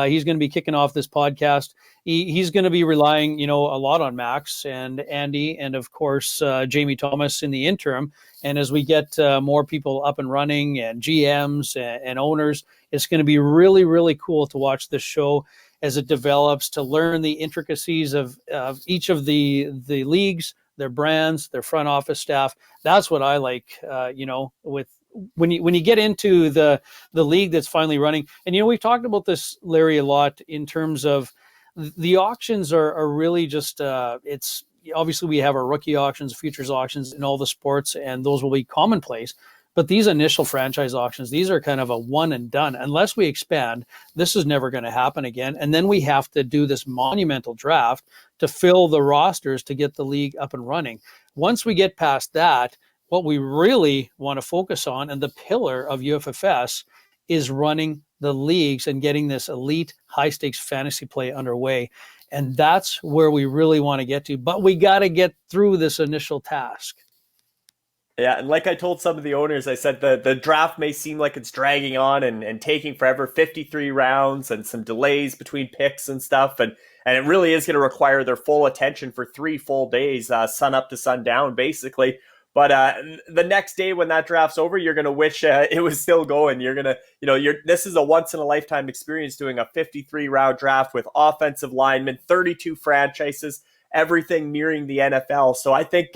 [SPEAKER 2] He's going to be kicking off this podcast. He's going to be relying, a lot on Max and Andy, and of course Jamie Thomas in the interim. And as we get more people up and running, and GMs and owners, it's going to be really, really cool to watch this show as it develops, to learn the intricacies of each of the leagues, their brands, their front office staff. That's what I like, with when you get into the league that's finally running. And we've talked about this, Larry, a lot in terms of the auctions are really just it's obviously we have our rookie auctions, futures auctions in all the sports, and those will be commonplace. But these initial franchise auctions, these are kind of a one and done. Unless we expand, this is never going to happen again. And then we have to do this monumental draft to fill the rosters to get the league up and running. Once we get past that, what we really want to focus on, and the pillar of UFFS, is running the leagues and getting this elite high-stakes fantasy play underway. And that's where we really want to get to. But we got to get through this initial task.
[SPEAKER 3] Yeah, and like I told some of the owners, I said the draft may seem like it's dragging on and taking forever, 53 rounds and some delays between picks and stuff. And it really is going to require their full attention for 3 full days, sun up to sundown, basically. But the next day when that draft's over, you're going to wish it was still going. You're going to, this is a once in a lifetime experience, doing a 53 round draft with offensive linemen, 32 franchises, everything mirroring the NFL. So I think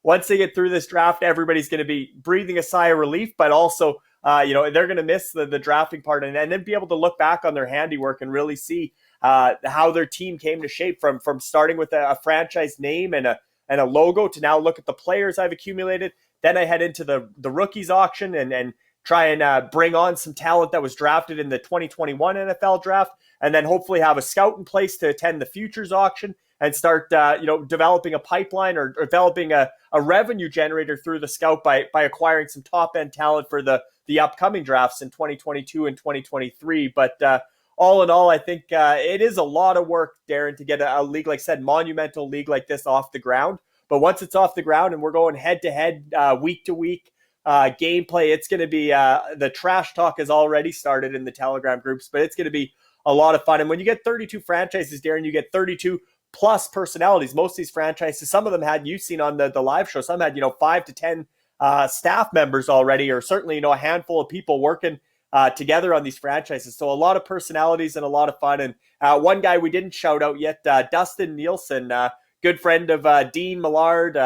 [SPEAKER 3] once they get through this draft, everybody's going to be breathing a sigh of relief, but also, they're going to miss the drafting part, and then be able to look back on their handiwork and really see how their team came to shape from starting with a franchise name and a logo to now look at the players I've accumulated. Then I head into the rookies auction and try and bring on some talent that was drafted in the 2021 NFL draft, and then hopefully have a scout in place to attend the futures auction and start developing a pipeline or developing a revenue generator through the scout by acquiring some top end talent for the upcoming drafts in 2022 and 2023. But all in all, I think it is a lot of work, Darren, to get a league, like I said, monumental league like this off the ground. But once it's off the ground and we're going head to head, week to week gameplay, it's going to be the trash talk has already started in the Telegram groups, but it's going to be a lot of fun. And when you get 32 franchises, Darren, you get 32 plus personalities. Most of these franchises, some of them you've seen on the live show, some had 5 to 10 staff members already, or certainly a handful of people working together on these franchises. So a lot of personalities and a lot of fun. And one guy we didn't shout out yet, Dustin Nielsen, good friend of Dean Millard.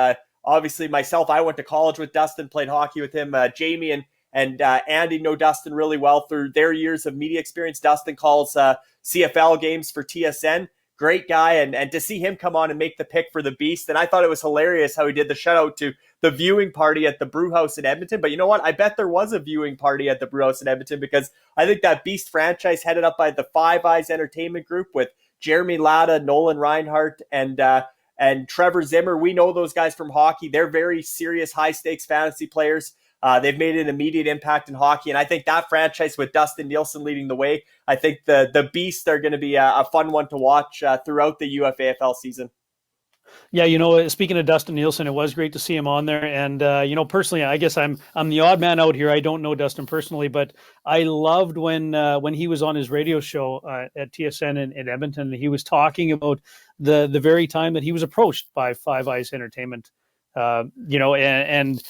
[SPEAKER 3] Obviously myself, I went to college with Dustin, played hockey with him. Jamie and Andy know Dustin really well through their years of media experience. Dustin calls CFL games for TSN. great guy. And to see him come on and make the pick for the Beast. And I thought it was hilarious how he did the shout out to the viewing party at the brew house in Edmonton. But you know what? I bet there was a viewing party at the brew house in Edmonton, because I think that Beast franchise, headed up by the Five Eyes Entertainment Group with Jeremy Latta, Nolan Reinhart, and Trevor Zimmer. We know those guys from hockey. They're very serious, high-stakes fantasy players. They've made an immediate impact in hockey, and I think that franchise with Dustin Nielsen leading the way, I think the Beasts are going to be a fun one to watch throughout the UFAFL season.
[SPEAKER 2] Yeah, speaking of Dustin Nielsen, it was great to see him on there. And, personally, I guess I'm the odd man out here. I don't know Dustin personally, but I loved when he was on his radio show at TSN in Edmonton. He was talking about the very time that he was approached by Five Eyes Entertainment, and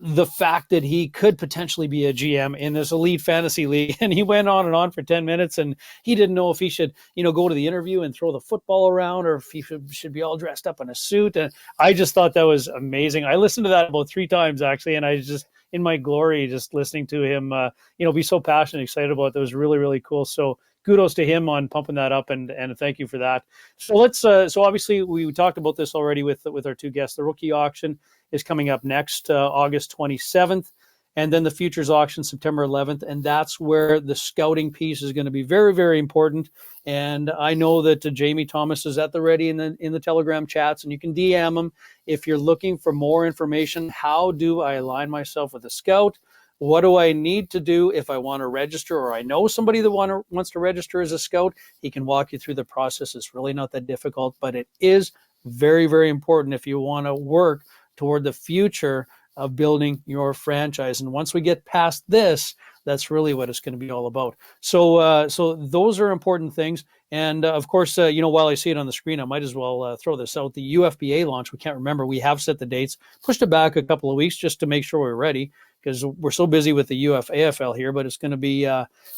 [SPEAKER 2] the fact that he could potentially be a GM in this elite fantasy league. And he went on and on for 10 minutes, and he didn't know if he should, go to the interview and throw the football around, or if he should be all dressed up in a suit. And I just thought that was amazing. I listened to that about 3 times actually. And I just, in my glory, just listening to him, be so passionate, excited about it. That was really, really cool. So kudos to him on pumping that up, and thank you for that. So let's, so obviously we talked about this already with our 2 guests. The rookie auction is coming up next, August 27th, and then the futures auction September 11th. And that's where the scouting piece is going to be very, very important. And I know that Jamie Thomas is at the ready in the Telegram chats, and you can DM him if you're looking for more information. How do I align myself with a scout? What do I need to do if I want to register, or I know somebody that wants to register as a scout? He can walk you through the process. It's really not that difficult, but it is very, very important if you want to work toward the future of building your franchise. And once we get past this, that's really what it's going to be all about. So those are important things. And of course, while I see it on the screen, I might as well throw this out. The UFBA launch, we can't remember. We have set the dates, pushed it back a couple of weeks just to make sure we're ready, because we're so busy with the UFAFL here. But it's going to be,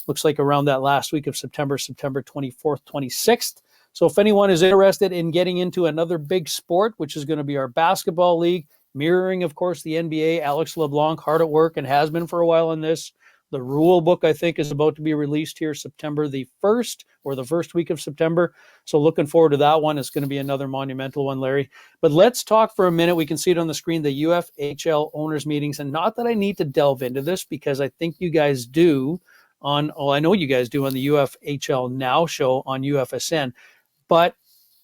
[SPEAKER 2] looks like around that last week of September 24th, 26th. So if anyone is interested in getting into another big sport, which is going to be our basketball league, mirroring, of course, the NBA, Alex LeBlanc, hard at work and has been for a while on this. The rule book, I think, is about to be released here September the 1st, or the first week of September. So looking forward to that one. It's going to be another monumental one, Larry. But let's talk for a minute. We can see it on the screen, the UFHL owners meetings. And not that I need to delve into this, because I think you guys do I know you guys do on the UFHL Now show on UFSN. But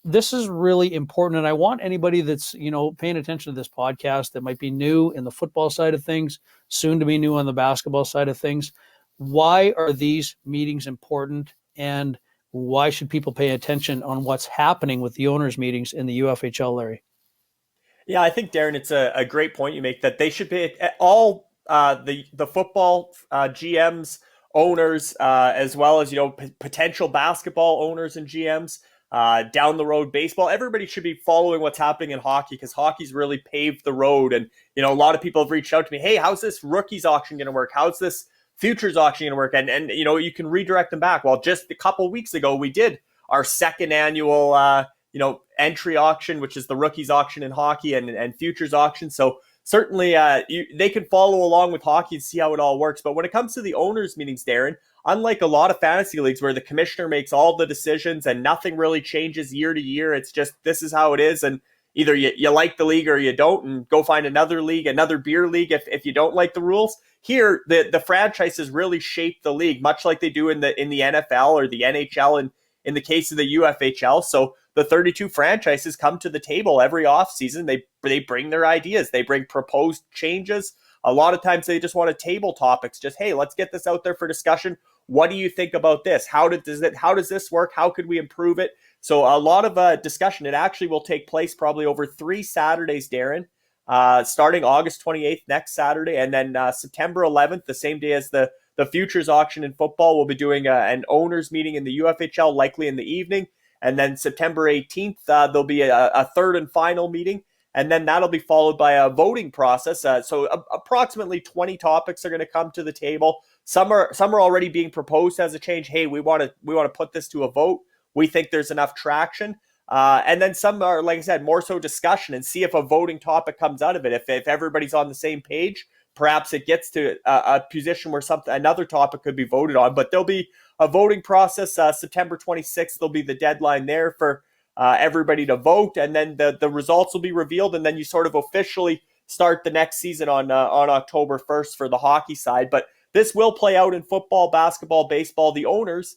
[SPEAKER 2] this is really important. And I want anybody that's, paying attention to this podcast that might be new in the football side of things, soon to be new on the basketball side of things. Why are these meetings important, and why should people pay attention on what's happening with the owners meetings in the UFHL, Larry?
[SPEAKER 3] Yeah, I think, Darren, it's a great point you make, that they should be all the football GMs, owners, as well as, potential basketball owners and GMs. Down the road, baseball, everybody should be following what's happening in hockey, because hockey's really paved the road. And, a lot of people have reached out to me, hey, how's this rookies auction going to work? How's this futures auction going to work? And you can redirect them back. Well, just a couple weeks ago, we did our second annual, entry auction, which is the rookies auction in hockey and futures auction. So certainly they can follow along with hockey and see how it all works. But when it comes to the owners meetings, Darren, unlike a lot of fantasy leagues where the commissioner makes all the decisions and nothing really changes year to year, it's just, this is how it is. And either you like the league or you don't, and go find another league, another beer league if you don't like the rules. Here, the franchises really shape the league, much like they do in the NFL or the NHL and in the case of the UFHL. So the 32 franchises come to the table every offseason. They bring their ideas. They bring proposed changes. A lot of times they just want to table topics. Just, hey, let's get this out there for discussion. What do you think about this? How does this work? How could we improve it? So a lot of discussion. It actually will take place probably over 3 Saturdays, Darren, starting August 28th, next Saturday, and then September 11th, the same day as the futures auction in football. We'll be doing an owners meeting in the UFHL, likely in the evening. And then September 18th, there'll be a third and final meeting. And then that'll be followed by a voting process. So approximately 20 topics are going to come to the table. Some are already being proposed as a change. Hey, we want to put this to a vote. We think there's enough traction. And then some are, like I said, more so discussion, and see if a voting topic comes out of it. If everybody's on the same page, perhaps it gets to a position where another topic could be voted on. But there'll be a voting process. September 26th, there'll be the deadline there for everybody to vote, and then the results will be revealed, and then you sort of officially start the next season on October 1st for the hockey side. But this will play out in football, basketball, baseball. The owners,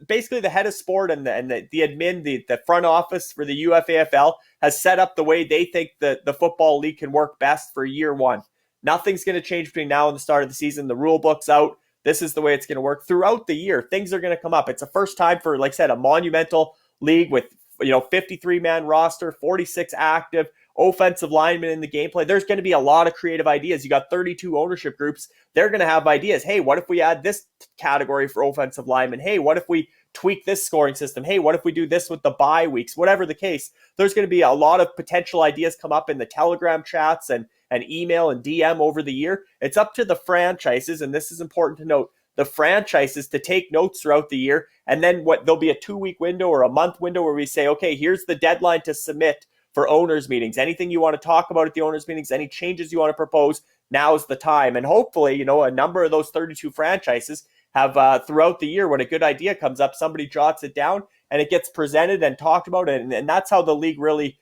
[SPEAKER 3] basically the head of sport and the admin, the front office for the UFAFL has set up the way they think the football league can work best for year one. Nothing's going to change between now and the start of the season. The rule book's out. This is the way it's going to work throughout the year. Things are going to come up. It's the first time for, like I said, a monumental league with 53-man roster, 46 active, offensive linemen in the gameplay. There's going to be a lot of creative ideas. You got 32 ownership groups. They're going to have ideas. Hey, what if we add this category for offensive linemen? Hey, what if we tweak this scoring system? Hey, what if we do this with the bye weeks? Whatever the case, there's going to be a lot of potential ideas come up in the Telegram chats and email and DM over the year. It's up to the franchises, and this is important to note, the franchises to take notes throughout the year. And then there'll be a 2-week window or a month window where we say, okay, here's the deadline to submit for owners meetings. Anything you want to talk about at the owners meetings, any changes you want to propose, now's the time. And hopefully, a number of those 32 franchises have throughout the year, when a good idea comes up, somebody jots it down and it gets presented and talked about. And that's how the league really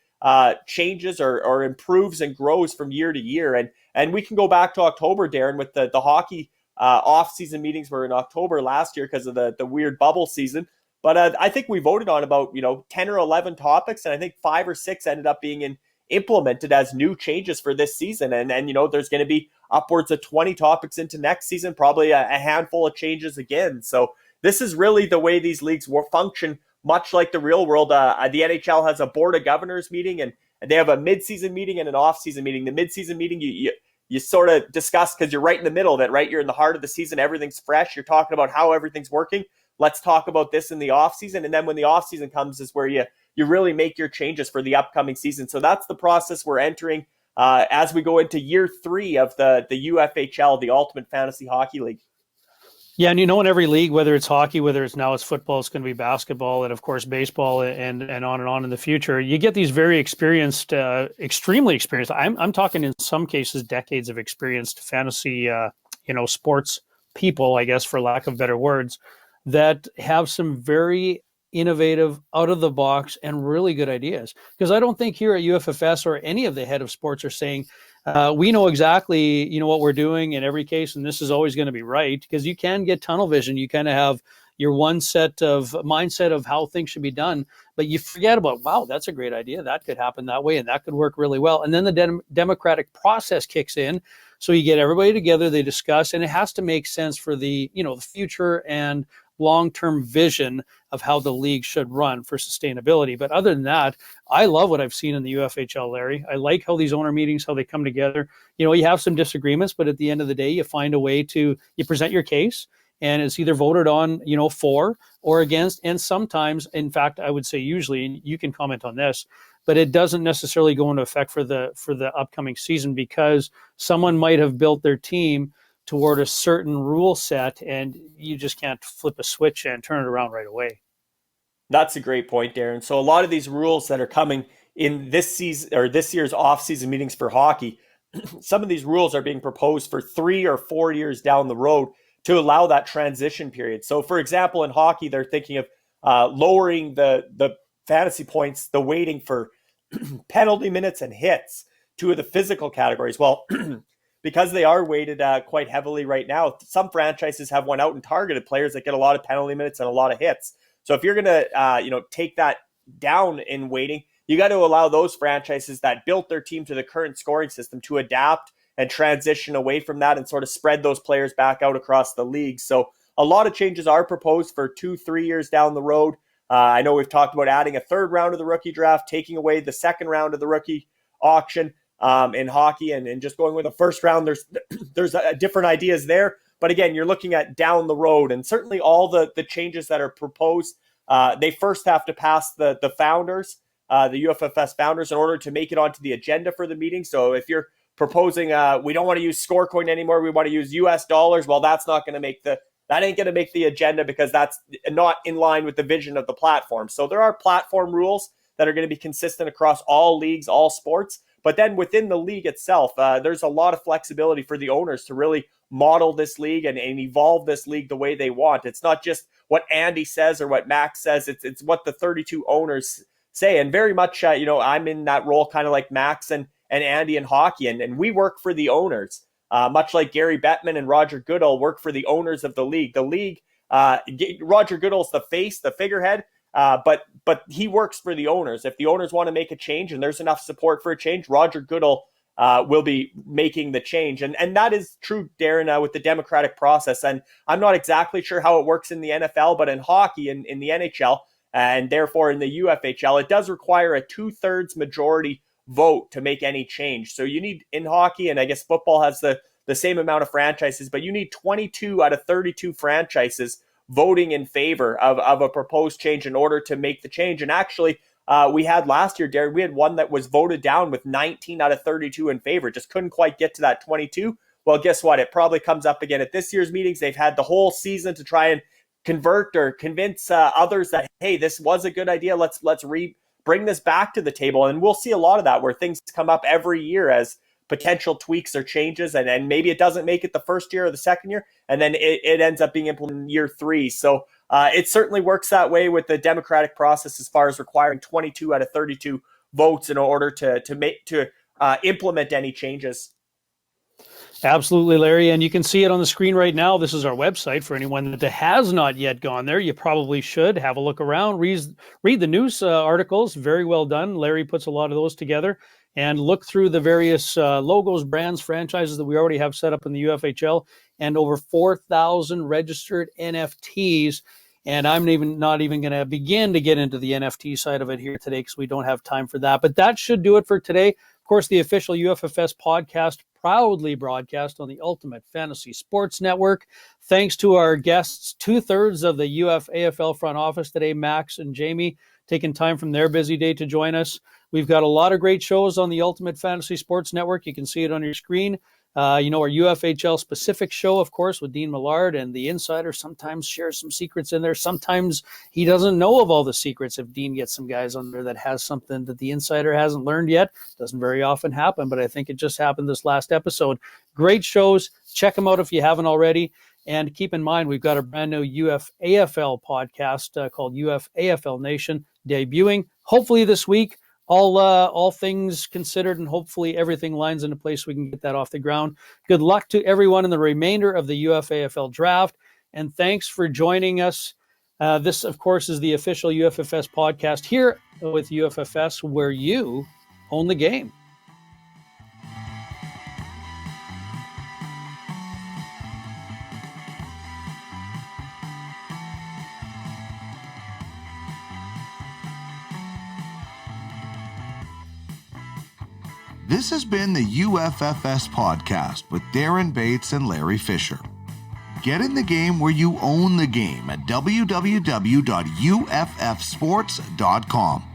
[SPEAKER 3] changes or improves and grows from year to year. And we can go back to October, Darren, with the hockey off-season meetings were in October last year because of the weird bubble season. But I think we voted on about 10 or 11 topics, and I think 5 or 6 ended up being implemented as new changes for this season. And there's going to be upwards of 20 topics into next season, probably a handful of changes again. So this is really the way these leagues function, much like the real world. The NHL has a board of governors meeting, and they have a mid-season meeting and an off-season meeting. The mid-season meeting, you sort of discuss because you're right in the middle of it, right? You're in the heart of the season. Everything's fresh. You're talking about how everything's working. Let's talk about this in the off season. And then when the off season comes is where you really make your changes for the upcoming season. So that's the process we're entering as we go into year 3 of the UFHL, the Ultimate Fantasy Hockey League.
[SPEAKER 2] Yeah, and in every league, whether it's hockey, whether it's now it's football, it's going to be basketball, and of course baseball, and on in the future. You get these very experienced, extremely experienced. I'm talking in some cases decades of experienced fantasy, sports people, I guess, for lack of better words, that have some very innovative, out of the box, and really good ideas. Because I don't think here at UFFS or any of the head of sports are saying, we know exactly, what we're doing in every case, and this is always going to be right, because you can get tunnel vision. You kind of have your one set of mindset of how things should be done, but you forget about, wow, that's a great idea. That could happen that way, and that could work really well. And then the democratic process kicks in. So you get everybody together, they discuss, and it has to make sense for the, the future and long-term vision of how the league should run for sustainability. But other than that, I love what I've seen in the UFHL, Larry. I like how these owner meetings, how they come together. You have some disagreements, but at the end of the day, you find a way to, you present your case, and it's either voted on, for or against. And sometimes, in fact, I would say usually, and you can comment on this, but it doesn't necessarily go into effect for the upcoming season, because someone might have built their team toward a certain rule set, and you just can't flip a switch and turn it around right away.
[SPEAKER 3] That's a great point, Darren. So a lot of these rules that are coming in this season or this year's off-season meetings for hockey, some of these rules are being proposed for 3 or 4 years down the road to allow that transition period. So, for example, in hockey, they're thinking of lowering the fantasy points, the weighting for penalty minutes and hits, 2 of the physical categories. Well, because they are weighted quite heavily right now, some franchises have went out and targeted players that get a lot of penalty minutes and a lot of hits. So if you're going to, take that down in weighting, you got to allow those franchises that built their team to the current scoring system to adapt and transition away from that and sort of spread those players back out across the league. So a lot of changes are proposed for 2-3 years down the road. I know we've talked about adding a 3rd round of the rookie draft, taking away the 2nd round of the rookie auction in hockey, and just going with a 1st round. There's different ideas there. But again, you're looking at down the road, and certainly all the changes that are proposed, they first have to pass the founders, the UFFS founders, in order to make it onto the agenda for the meeting. So if you're proposing, we don't want to use Scorecoin anymore, we want to use US dollars, well, that's not going to make that ain't going to make the agenda, because that's not in line with the vision of the platform. So there are platform rules that are going to be consistent across all leagues, all sports, But then within the league itself, there's a lot of flexibility for the owners to really model this league and evolve this league the way they want. It's not just what Andy says or what Max says. It's what the 32 owners say. And very much, I'm in that role kind of like Max and Andy in hockey. And we work for the owners, much like Gary Bettman and Roger Goodall work for the owners of the league. The league, Roger Goodall's the face, the figurehead, but he works for the owners. If the owners want to make a change and there's enough support for a change, Roger Goodall will be making the change. And that is true, Darren, with the democratic process. And I'm not exactly sure how it works in the NFL, but in hockey, in the NHL, and therefore in the UFHL, it does require a 2/3 majority vote to make any change. So you need, in hockey, and I guess football has the same amount of franchises, but you need 22 out of 32 franchises voting in favor of a proposed change in order to make the change. And actually, we had last year, Darren, we had one that was voted down with 19 out of 32 in favor. Just couldn't quite get to that 22. Well, guess what? It probably comes up again at this year's meetings. They've had the whole season to try and convert or convince others that, hey, this was a good idea. Let's bring this back to the table. And we'll see a lot of that where things come up every year as potential tweaks or changes. And maybe it doesn't make it the first year or the second year. And then it ends up being implemented in year 3. So it certainly works that way with the democratic process as far as requiring 22 out of 32 votes in order to implement any changes.
[SPEAKER 2] Absolutely, Larry. And you can see it on the screen right now. This is our website for anyone that has not yet gone there. You probably should have a look around, read the news articles. Very well done. Larry puts a lot of those together, and look through the various logos, brands, franchises that we already have set up in the UFHL, and over 4,000 registered NFTs. And I'm not even going to begin to get into the NFT side of it here today because we don't have time for that. But that should do it for today. Of course, the official UFFS podcast proudly broadcast on the Ultimate Fantasy Sports Network. Thanks to our guests, 2/3 of the UFAFL front office today, Max and Jamie, taking time from their busy day to join us. We've got a lot of great shows on the Ultimate Fantasy Sports Network. You can see it on your screen. Our UFHL specific show, of course, with Dean Millard, and the insider sometimes shares some secrets in there. Sometimes he doesn't know of all the secrets. If Dean gets some guys on there that has something that the insider hasn't learned yet, doesn't very often happen, but I think it just happened this last episode. Great shows. Check them out if you haven't already. And keep in mind, we've got a brand new UFAFL podcast called UFAFL Nation debuting hopefully this week. All things considered, and hopefully everything lines into place so we can get that off the ground. Good luck to everyone in the remainder of the UFAFL draft, and thanks for joining us. This, of course, is the official UFFS podcast here with UFFS, where you own the game.
[SPEAKER 1] This has been the UFFS Podcast with Darren Bates and Larry Fisher. Get in the game where you own the game at www.uffsports.com.